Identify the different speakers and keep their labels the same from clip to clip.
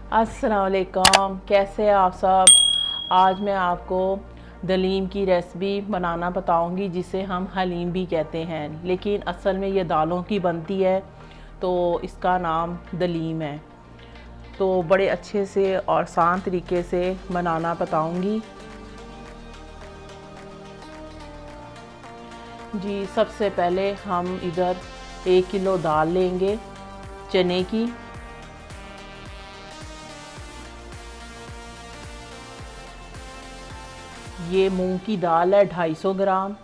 Speaker 1: अस्सलाम वालेकुम, कैसे हैं आप सब। आज मैं आपको दलीम की रेसिपी बनाना बताऊंगी, जिसे हम हलीम भी कहते हैं, लेकिन असल में ये दालों की बनती है, तो इसका नाम दलीम है। तो बड़े अच्छे से और आसान तरीके से बनाना बताऊंगी। जी, सबसे पहले हम इधर 1 किलो दाल लेंगे चने की। ये मूंग की दाल है 250 ग्राम।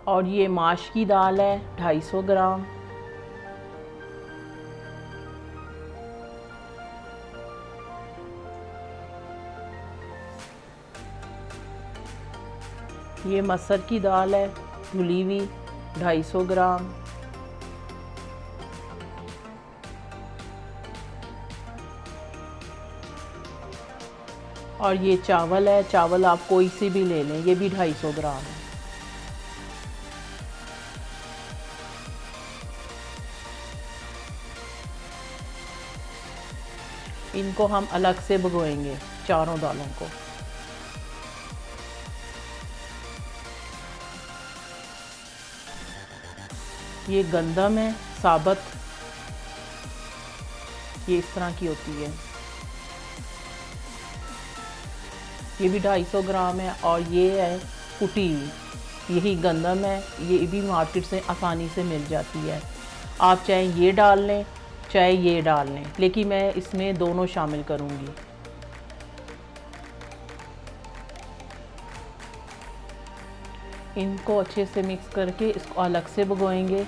Speaker 1: और ये माश की दाल है 250 ग्राम। ये मसर की दाल है धुली हुई 250 ग्राम। और ये चावल है, चावल आप कोई सी भी ले लें, ये भी 250 ग्राम है। इनको हम अलग से भिगोएंगे, चारों दालों को। ये गंदम है साबुत, ये इस तरह की होती है, ये भी 250 ग्राम है। और ये है कुटी हुई, यही गंदम है, ये भी मार्केट से आसानी से मिल जाती है। आप चाहे ये डाल लें चाहे ये डाल लें, लेकिन मैं इसमें दोनों शामिल करूँगी। इनको अच्छे से मिक्स करके इसको अलग से भिगोएंगे।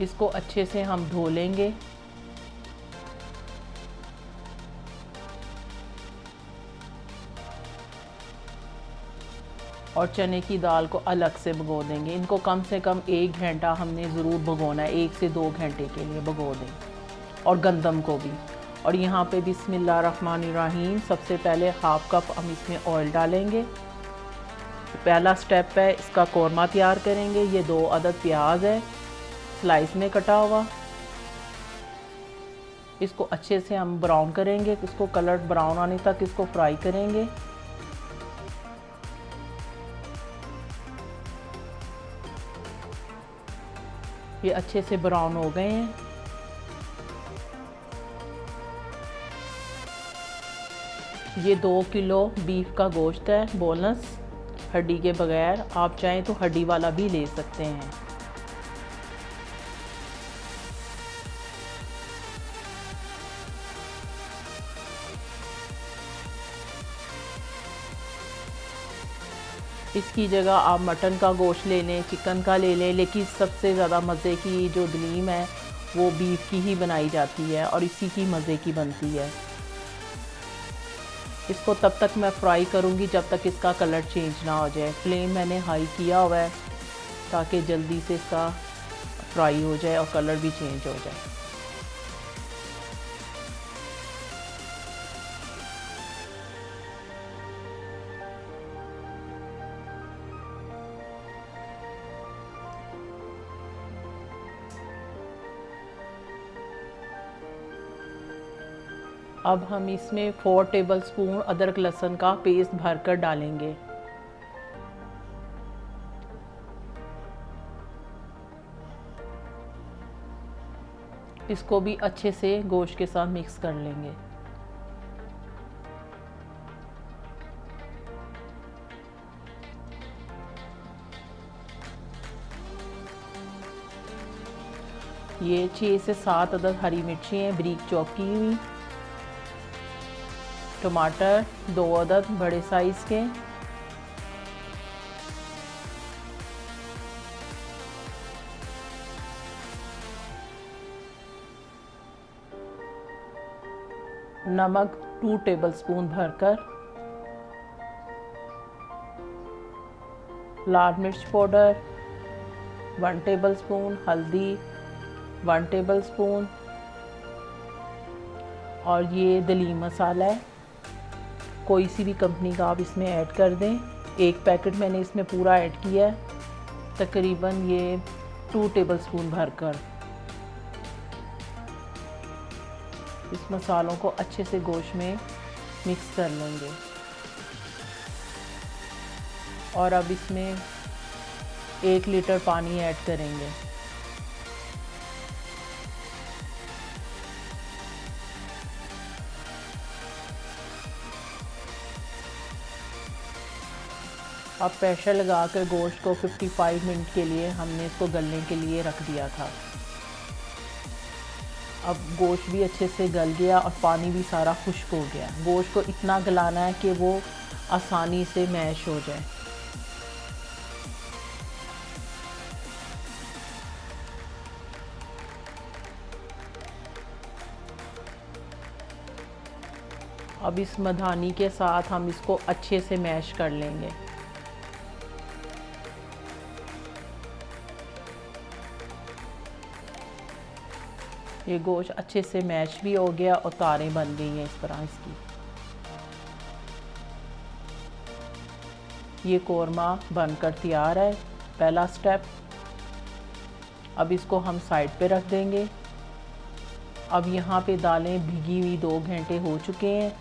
Speaker 1: इसको अच्छे से हम धो लेंगे। और चने की दाल को अलग से भिगो देंगे। इनको कम से कम 1 घंटा हमने ज़रूर भिगोना है, 1 से 2 घंटे के लिए भिगो दें। और गंदम को भी। और यहाँ पे बिस्मिल्लाहिर्रहमानिर्रहीम, सबसे पहले हाफ कप हम इसमें ऑयल डालेंगे। पहला स्टेप है, इसका कौरमा तैयार करेंगे। ये 2 अदद प्याज है स्लाइस में कटा हुआ। इसको अच्छे से हम ब्राउन करेंगे, इसको कलर ब्राउन आने तक इसको फ्राई करेंगे। ये अच्छे से ब्राउन हो गए हैं। ये 2 किलो बीफ का गोश्त है, बोनस, हड्डी के बगैर। आप चाहें तो हड्डी वाला भी ले सकते हैं। इसकी जगह आप मटन का गोश्त ले लें, चिकन का ले लें, लेकिन सबसे ज़्यादा मज़े की जो दलीम है वो बीफ की ही बनाई जाती है और इसी की मज़े की बनती है। इसको तब तक मैं फ्राई करूँगी जब तक इसका कलर चेंज ना हो जाए। फ्लेम मैंने हाई किया हुआ है ताकि जल्दी से इसका फ्राई हो जाए और कलर भी चेंज हो जाए। अब हम इसमें 4 टेबलस्पून अदरक लहसुन का पेस्ट भरकर डालेंगे। इसको भी अच्छे से गोश्त के साथ मिक्स कर लेंगे। ये 6 से 7 अदद हरी मिर्ची हैं बारीक चॉप की हुई। टमाटर 2 अदद बड़े साइज़ के। नमक 2 टेबलस्पून भरकर। लाल मिर्च पाउडर 1 टेबलस्पून। हल्दी 1 टेबलस्पून। और ये दलीम मसाला है, कोई सी भी कंपनी का आप इसमें ऐड कर दें। एक पैकेट मैंने इसमें पूरा ऐड किया है, तकरीबन ये 2 टेबलस्पून भरकर। इस मसालों को अच्छे से गोश्त में मिक्स कर लेंगे और अब इसमें 1 लीटर पानी ऐड करेंगे। अब प्रेशर लगा कर गोश्त को 55 मिनट के लिए हमने इसको गलने के लिए रख दिया था। अब गोश्त भी अच्छे से गल गया और पानी भी सारा खुश्क हो गया। गोश्त को इतना गलाना है कि वो आसानी से मैश हो जाए। अब इस मधानी के साथ हम इसको अच्छे से मैश कर लेंगे। ये गोश्त अच्छे से मैश भी हो गया और तारें बन गई हैं इस तरह इसकी। ये कोरमा बनकर तैयार है, पहला स्टेप। अब इसको हम साइड पे रख देंगे। अब यहाँ पे दालें भिगी हुई 2 घंटे हो चुके हैं।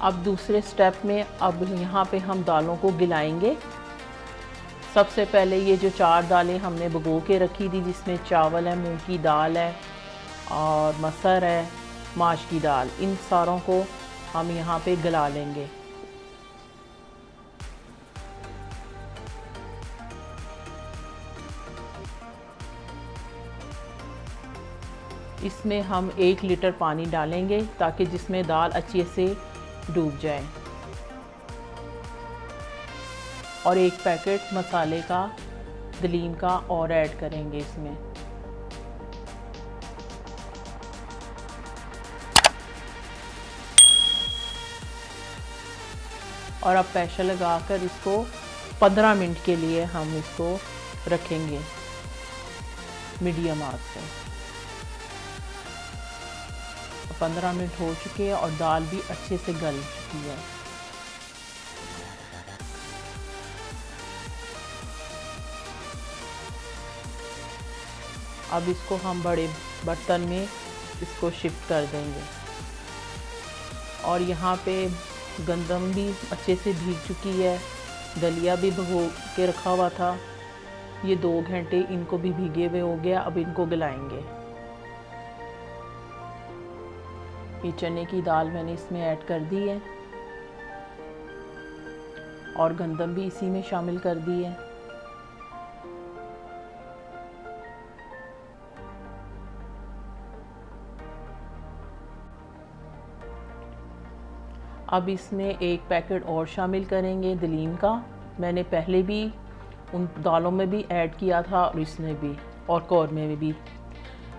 Speaker 1: अब दूसरे स्टेप में अब यहाँ पे हम दालों को गिलाएंगे। सबसे पहले ये जो 4 दालें हमने भिगो के रखी थी, जिसमें चावल है, मूंग की दाल है और मसर है, माश की दाल, इन सारों को हम यहाँ पे गला लेंगे। इसमें हम 1 लीटर पानी डालेंगे ताकि जिसमें दाल अच्छे से डूब जाए और 1 पैकेट मसाले का, दलीम का और ऐड करेंगे इसमें। और अब प्रेशर लगाकर इसको 15 मिनट के लिए हम इसको रखेंगे मीडियम आंच पे। 15 मिनट हो चुके हैं और दाल भी अच्छे से गल चुकी है। अब इसको हम बड़े बर्तन में इसको शिफ्ट कर देंगे और यहाँ पे गंदम भी अच्छे से भीग चुकी है, दलिया भी भिगो के रखा हुआ था, ये 2 घंटे इनको भी भीगे हुए हो गया। अब इनको गलाएंगे। ये चने की दाल मैंने इसमें ऐड कर दी है और गंदम भी इसी में शामिल कर दी है। अब इसमें 1 पैकेट और शामिल करेंगे दलीम का। मैंने पहले भी उन दालों में भी ऐड किया था और इसमें भी, और कौरमे में भी।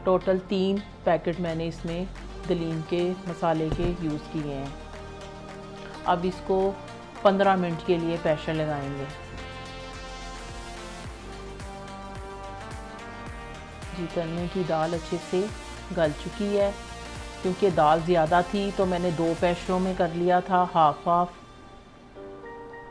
Speaker 1: टोटल 3 पैकेट मैंने इसमें दलीम के मसाले के यूज़ किए हैं। अब इसको 15 मिनट के लिए प्रेशर लगाएंगे। जी, चने की दाल अच्छे से गल चुकी है। क्योंकि दाल ज़्यादा थी तो मैंने 2 प्रेशरों में कर लिया था, हाफ हाफ।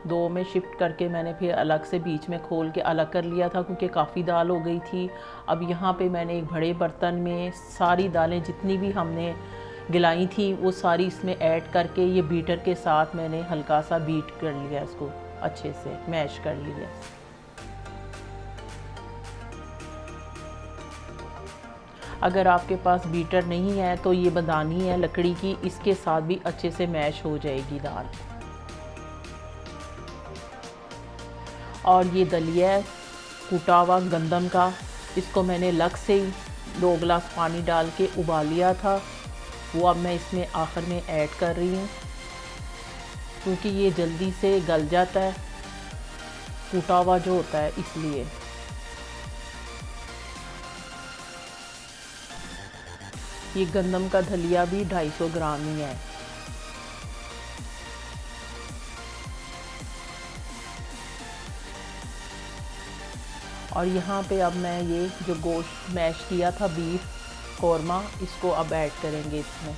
Speaker 1: 2 में शिफ्ट करके मैंने फिर अलग से बीच में खोल के अलग कर लिया था क्योंकि काफ़ी दाल हो गई थी। अब यहाँ पे मैंने एक बड़े बर्तन में सारी दालें जितनी भी हमने गिलाई थी वो सारी इसमें ऐड करके ये बीटर के साथ मैंने हल्का सा बीट कर लिया, इसको अच्छे से मैश कर लिया। अगर आपके पास बीटर नहीं है तो ये बदानी है लकड़ी की, इसके साथ भी अच्छे से मैश हो जाएगी दाल। और ये दलिया है कूटा हुआ गंदम का, इसको मैंने अलग से ही 2 गिलास पानी डाल के उबाल लिया था, वो अब मैं इसमें आखिर में ऐड कर रही हूँ क्योंकि ये जल्दी से गल जाता है कूटा हुआ जो होता है, इसलिए। ये गंदम का दलिया भी 250 ग्राम ही है। और यहाँ पे अब मैं ये जो गोश्त मैश किया था बीफ, कौरमा, इसको अब ऐड करेंगे इसमें।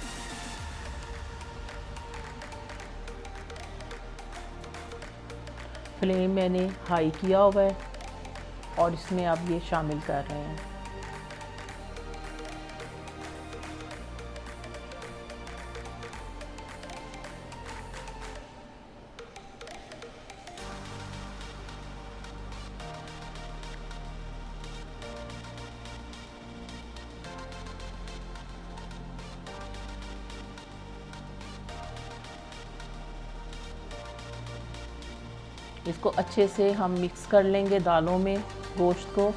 Speaker 1: फ्लेम मैंने हाई किया हुआ है और इसमें अब ये शामिल कर रहे हैं। इसको अच्छे से हम मिक्स कर लेंगे दालों में गोश्त को,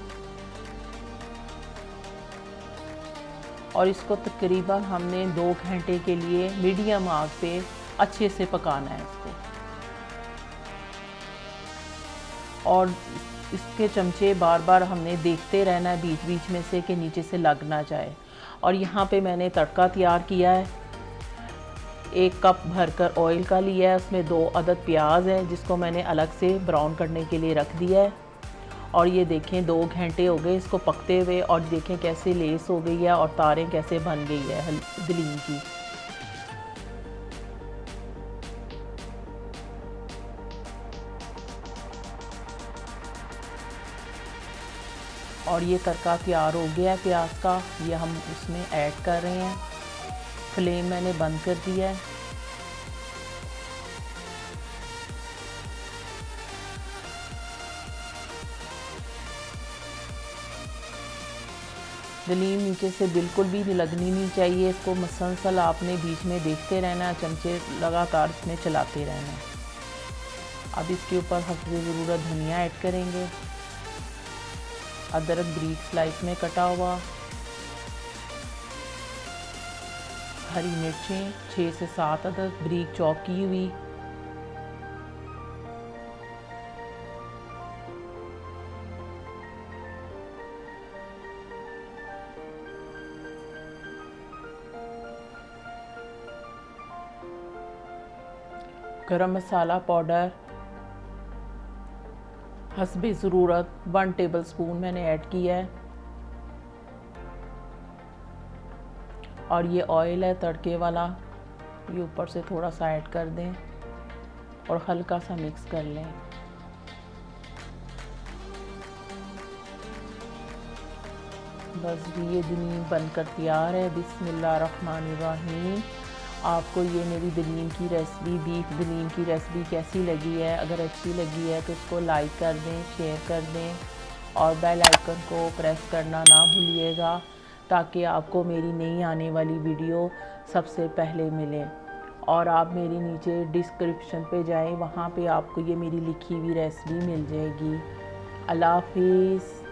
Speaker 1: और इसको तकरीबन हमने 2 घंटे के लिए मीडियम आग पे अच्छे से पकाना है इसको। और इसके चमचे बार बार हमने देखते रहना है बीच बीच में से कि नीचे से लग ना जाए। और यहाँ पे मैंने तड़का तैयार किया है। 1 कप भरकर ऑयल का लिया है, उसमें 2 अदद प्याज है जिसको मैंने अलग से ब्राउन करने के लिए रख दिया है। और ये देखें 2 घंटे हो गए इसको पकते हुए, और देखें कैसे लेस हो गई है और तारें कैसे बन गई है दलीम की। और ये तड़का तैयार हो गया है प्याज का, ये हम इसमें ऐड कर रहे हैं। फ्लेम मैंने बंद कर दिया है। दलीम नीचे से बिल्कुल भी लगनी नहीं चाहिए, इसको मसलसल आपने बीच में देखते रहना है, चमचे लगातार इसमें चलाते रहना है। अब इसके ऊपर हस्बे ज़रूरत धनिया ऐड करेंगे, अदरक बारीक स्लाइस में कटा हुआ, हरी मिर्चें 6 से 7 अदद बारीक चॉप की हुई, गरम मसाला पाउडर हस्बे ज़रूरत 1 टेबलस्पून मैंने ऐड किया है। और ये ऑयल है तड़के वाला, ये ऊपर से थोड़ा सा ऐड कर दें और हल्का सा मिक्स कर लें। बस ये दलीम बनकर तैयार है। बिस्मिल्लाहिर्रहमानिर्रहीम। आपको ये मेरी दलीम की रेसिपी, बीफ दलीम की रेसिपी कैसी लगी है? अगर अच्छी लगी है तो उसको लाइक कर दें, शेयर कर दें और बेल आइकन को प्रेस करना ना भूलिएगा, ताकि आपको मेरी नई आने वाली वीडियो सबसे पहले मिले। और आप मेरी नीचे डिस्क्रिप्शन पे जाएं, वहाँ पे आपको ये मेरी लिखी हुई रेसिपी मिल जाएगी। अल्लाह हाफिज़।